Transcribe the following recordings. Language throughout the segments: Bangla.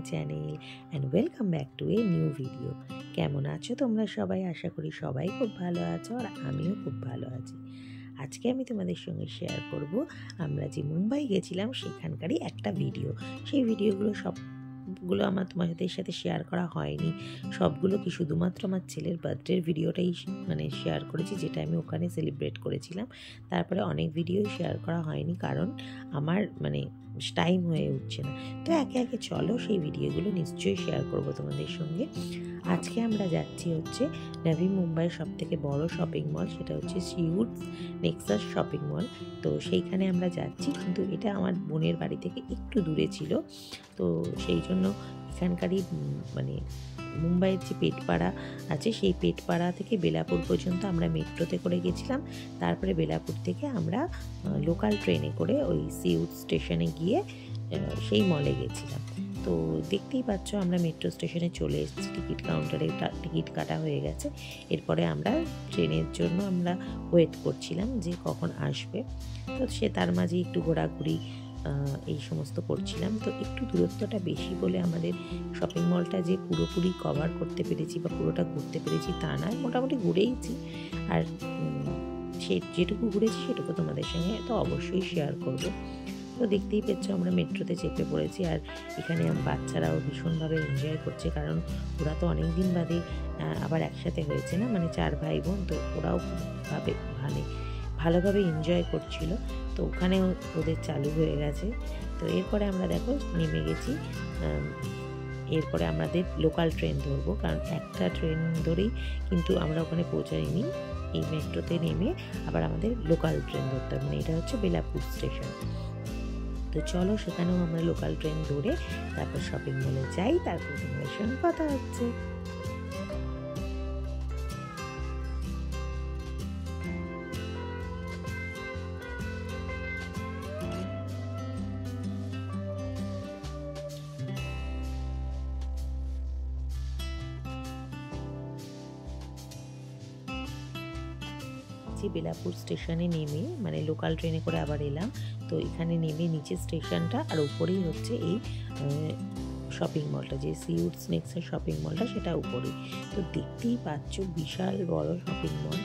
Channel and welcome back to a new video. কেমন আছো তোমরা সবাই? আশা করি সবাই খুব ভালো আছো আর আমিও খুব ভালো আছি। আজকে আমি তোমাদের সঙ্গে শেয়ার করব আমরা যে মুম্বাই গেছিলাম সেখানকারই একটা ভিডিও। সেই ভিডিওগুলো সবগুলো আমার তোমাদের সাথে শেয়ার করা হয়নি। সবগুলো কি শুধুমাত্র আমার ছেলের বার্থডের ভিডিওটাই শেয়ার করেছি, যেটা আমি ওখানে সেলিব্রেট করেছিলাম। তারপরে অনেক ভিডিও শেয়ার করা হয়নি, কারণ আমার টাইম হয়ে উঠছে না। তো একে একে চলো সেই ভিডিওগুলো নিশ্চয়ই শেয়ার করব তোমাদের সঙ্গে। আজকে আমরা যাচ্ছি হচ্ছে নাভি মুম্বাইয়ের সবথেকে বড় শপিং মল, সেটা হচ্ছে সিউটস নেক্সাস শপিং মল। তো সেইখানে আমরা যাচ্ছি, কিন্তু এটা আমার বোনের বাড়ি থেকে একটু দূরে ছিল। তো সেই জন্য এখানকারই মুম্বাইয়ের যে পেটপাড়া আছে, সেই পেটপাড়া থেকে বেলাপুর পর্যন্ত আমরা মেট্রোতে করে গেছিলাম। তারপরে বেলাপুর থেকে আমরা লোকাল ট্রেনে করে ওই সিউট স্টেশনে গিয়ে সেই মলে গেছিলাম। তো দেখতেই পাচ্ছ আমরা মেট্রো স্টেশনে চলে এসেছি, টিকিট কাউন্টারে টিকিট কাটা হয়ে গেছে। এরপরে আমরা ট্রেনের জন্য আমরা ওয়েট করছিলাম যে কখন আসবে। তো সে তার মাঝে একটু ঘোরাঘুরি এই সমস্ত করছিলাম। তো একটু দূরত্বটা বেশি বলে আমাদের শপিং মলটা যে পুরোপুরি কভার করতে পেরেছি বা পুরোটা ঘুরতে পেরেছি তা নয়, মোটামুটি ঘুরেইছি। আর সে যেটুকু ঘুরেছি সেটুকু তোমাদের সঙ্গে তো অবশ্যই শেয়ার করব। তো দেখতেই পেয়েছ আমরা মেট্রোতে চেপে পড়েছি, আর এখানে বাচ্চারাও ভীষণভাবে এনজয় করছে, কারণ ওরা তো অনেক দিন বাদে আবার একসাথে হয়েছে না, 4 ভাই বোন। তো ওরাও ভালোভাবে এনজয় করছিল। তো ওখানে ওদের চালু হয়ে গেছে। তো এরপরে আমরা দেখো নেমে গেছি। এরপরে আমাদের লোকাল ট্রেন ধরবো, কারণ একটা ট্রেন ধরেই কিন্তু আমরা ওখানে পৌঁছাইনি। এই মেট্রোতে নেমে আবার আমাদের লোকাল ট্রেন ধরতে হবে, এটা হচ্ছে বেলাপুর স্টেশন। তো চলো সেখানেও আমরা লোকাল ট্রেন ধরে তারপর শপিং মলে যাই, তারপর তোমাদের সঙ্গে কথা হচ্ছে। বেলাপুর স্টেশনে নেমে লোকাল ট্রেনে করে আবার এলাম। তো এখানে নেমে নিচে স্টেশনটা, আর উপরেই হচ্ছে এই শপিং মলটা, যে সিউটস নেক্সাস শপিং মলটা, সেটা উপরেই। তো দেখতেই পাচ্ছ বিশাল বড় শপিং মল।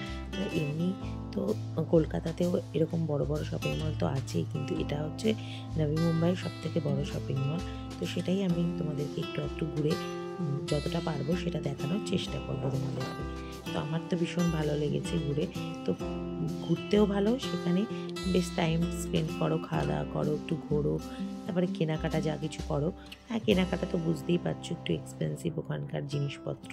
এমনি তো কলকাতাতেও এরকম বড় বড় শপিং মল তো আছেই, কিন্তু এটা হচ্ছে নাভি মুম্বাইয়ের সবথেকে বড় শপিং মল। তো সেটাই আমি তোমাদেরকে একটু ঘুরে যতটা পারবো সেটা দেখানোর চেষ্টা করবো তোমাদেরকে। তো আমার তো ভীষণ ভালো লেগেছে ঘুরে। তো ঘুরতেও ভালো, সেখানে বেশ টাইম স্পেন্ড করো, খাওয়া দাওয়া করো, একটু ঘোরো, তারপরে কেনাকাটা যা কিছু করো। হ্যাঁ, কেনাকাটা তো বুঝতেই পারছো একটু এক্সপেন্সিভ ওখানকার জিনিসপত্র।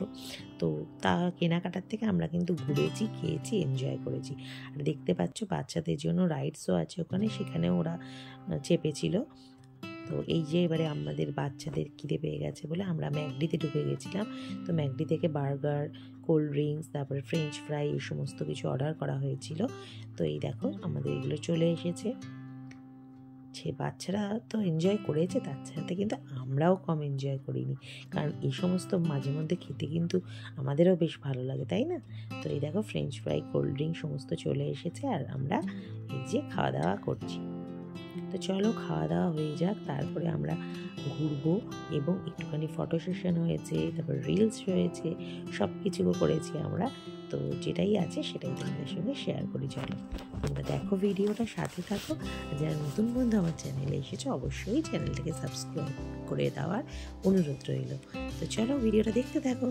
তো তা কেনাকাটার থেকে আমরা কিন্তু ঘুরেছি, খেয়েছি, এনজয় করেছি। আর দেখতে পাচ্ছ বাচ্চাদের জন্য রাইডসও আছে ওখানে, সেখানেও ওরা চেপেছিল। তো এই যে এবারে আমাদের বাচ্চাদের খিদে পেয়ে গেছে বলে আমরা ম্যাকডিতে ঢুকে গেছিলাম। তো ম্যাকডি থেকে বার্গার, কোল্ড ড্রিঙ্কস, তারপরে ফ্রেঞ্চ ফ্রাই, এই সমস্ত কিছু অর্ডার করা হয়েছিল। তো এই দেখো আমাদের এগুলো চলে এসেছে। সে বাচ্চারা তো এনজয় করেছে, তার সাথে কিন্তু আমরাও কম এনজয় করিনি, কারণ এই সমস্ত মাঝে মধ্যে খেতে কিন্তু আমাদেরও বেশ ভালো লাগে, তাই না? তো এই দেখো ফ্রেঞ্চ ফ্রাই, কোল্ড ড্রিঙ্ক সমস্ত চলে এসেছে, আর আমরা এই যে খাওয়া দাওয়া করছি। তো চলো খাওয়া দাওয়া হয়ে যাক, তারপরে আমরা ঘুরবো এবং একটুখানি ফটো সেশন হয়েছে, তারপর রিলস হয়েছে, সব কিছু করেছি আমরা। তো যেটাই আছে সেটাই তোমাদের সঙ্গে শেয়ার করি। চলো তোমরা দেখো ভিডিওটা, সাথে থাকো। যারা নতুন বন্ধু আমার চ্যানেলে এসেছো অবশ্যই চ্যানেলটাকে সাবস্ক্রাইব করে দেওয়ার অনুরোধ রইল। তো চলো ভিডিওটা দেখতে থাকো।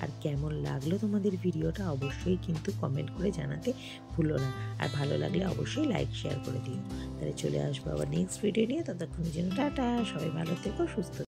আর কেমন লাগলো তোমাদের ভিডিওটা অবশ্যই কিন্তু কমেন্ট করে জানাতে ভুলো না। আর ভালো লাগলে অবশ্যই লাইক শেয়ার করে দিও। তাহলে চলে আসবো আবার নেক্সট ভিডিও নিয়ে। ততক্ষণের জন্য টাটা, সবাই ভালো থেকো, সুস্থ